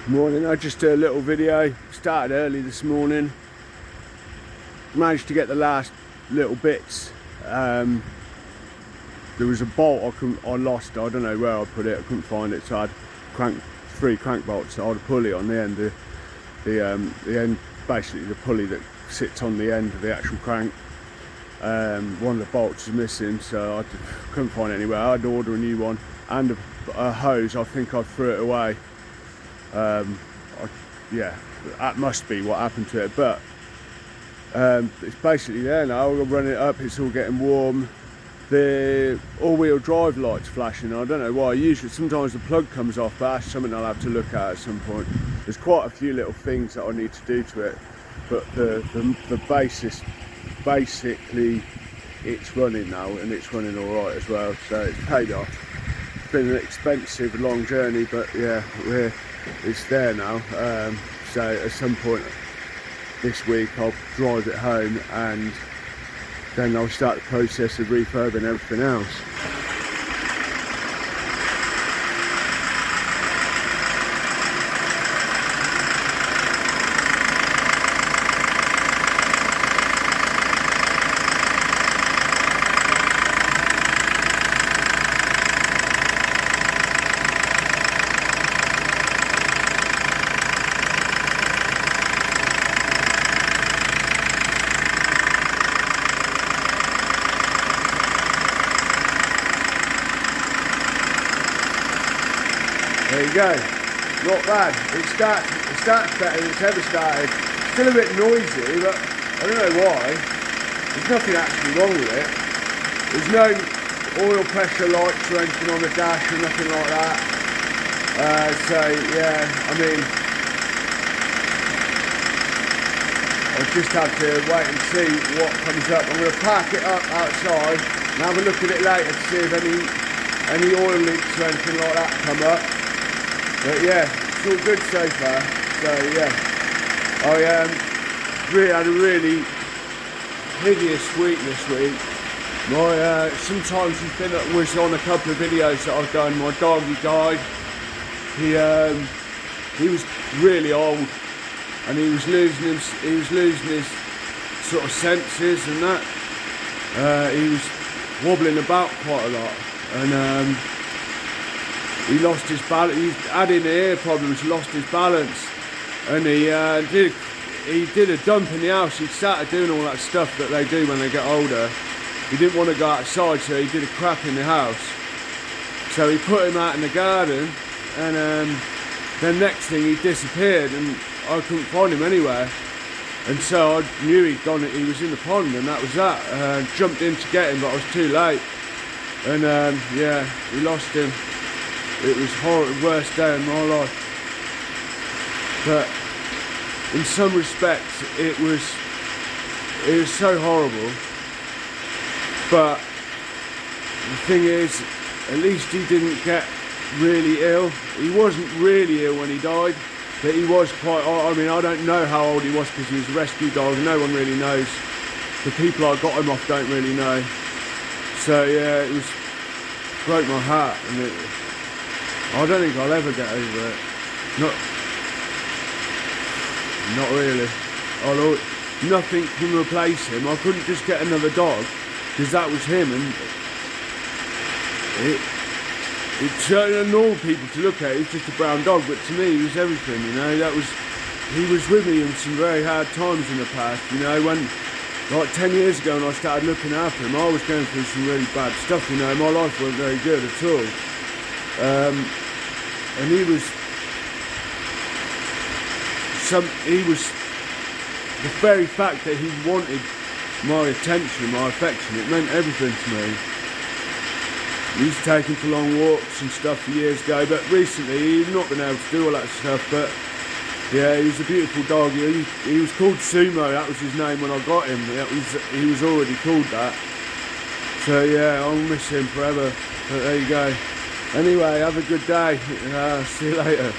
Morning, I just did a little video, started early this morning, managed to get the last little bits. There was a bolt I lost, I don't know where I put it, I couldn't find it, so I had three crank bolts. I had a pulley on the end, the end, basically the pulley that sits on the end of the actual crank. One of the bolts was missing, so I couldn't find it anywhere. I had to order a new one, and a hose. I think I threw it away. Yeah, that must be what happened to it, but it's basically there now. I'll run it up, it's all getting warm. The all-wheel drive light's flashing. I don't know why. Usually sometimes the plug comes off, but that's something I'll have to look at some point. There's quite a few little things that I need to do to it, but the basis, basically it's running now, and it's running all right as well, so it's paid off. It's been an expensive long journey, but yeah, it's there now. So at some point this week I'll drive it home, and then I'll start the process of refurbing everything else. There you go, not bad. It starts better than it's ever started. Still a bit noisy, but I don't know why. There's nothing actually wrong with it. There's no oil pressure lights or anything on the dash or nothing like that. So yeah, I mean, I'll just have to wait and see what comes up. I'm going to park it up outside and have a look at it later to see if any oil leaks or anything like that come up. But yeah, it's all good so far. So yeah, I really had a really hideous week this week. Sometimes was on a couple of videos that I've done. My doggy died. He was really old, and he was losing his sort of senses and that. He was wobbling about quite a lot, and he lost his balance. He had in ear problems, lost his balance, and he did a dump in the house. He started doing all that stuff that they do when they get older. He didn't want to go outside, so he did a crap in the house. So he put him out in the garden, and then next thing he disappeared, and I couldn't find him anywhere. And so I knew he was in the pond, and that was that. Jumped in to get him, but I was too late. And yeah, we lost him. It was horrible, worst day of my life. But in some respects, it was so horrible. But the thing is, at least he didn't get really ill. He wasn't really ill when he died, but he was quite. I mean, I don't know how old he was because he was a rescue dog. No one really knows. The people I got him off don't really know. So yeah, it broke my heart, and I don't think I'll ever get over it. Not really. Nothing can replace him. I couldn't just get another dog because that was him, and it's certain normal people to look at. He's just a brown dog, but to me, he was everything. You know, he was with me in some very hard times in the past. You know, when like 10 years ago, when I started looking after him, I was going through some really bad stuff. You know, my life wasn't very good at all. And he was the very fact that he wanted my attention, my affection, it meant everything to me. He used to take him for long walks and stuff for years ago, but recently he's not been able to do all that stuff. But yeah, he was a beautiful dog. He was called Sumo, that was his name when I got him. He was already called that. So yeah, I'll miss him forever, but there you go. Anyway, have a good day. See you later.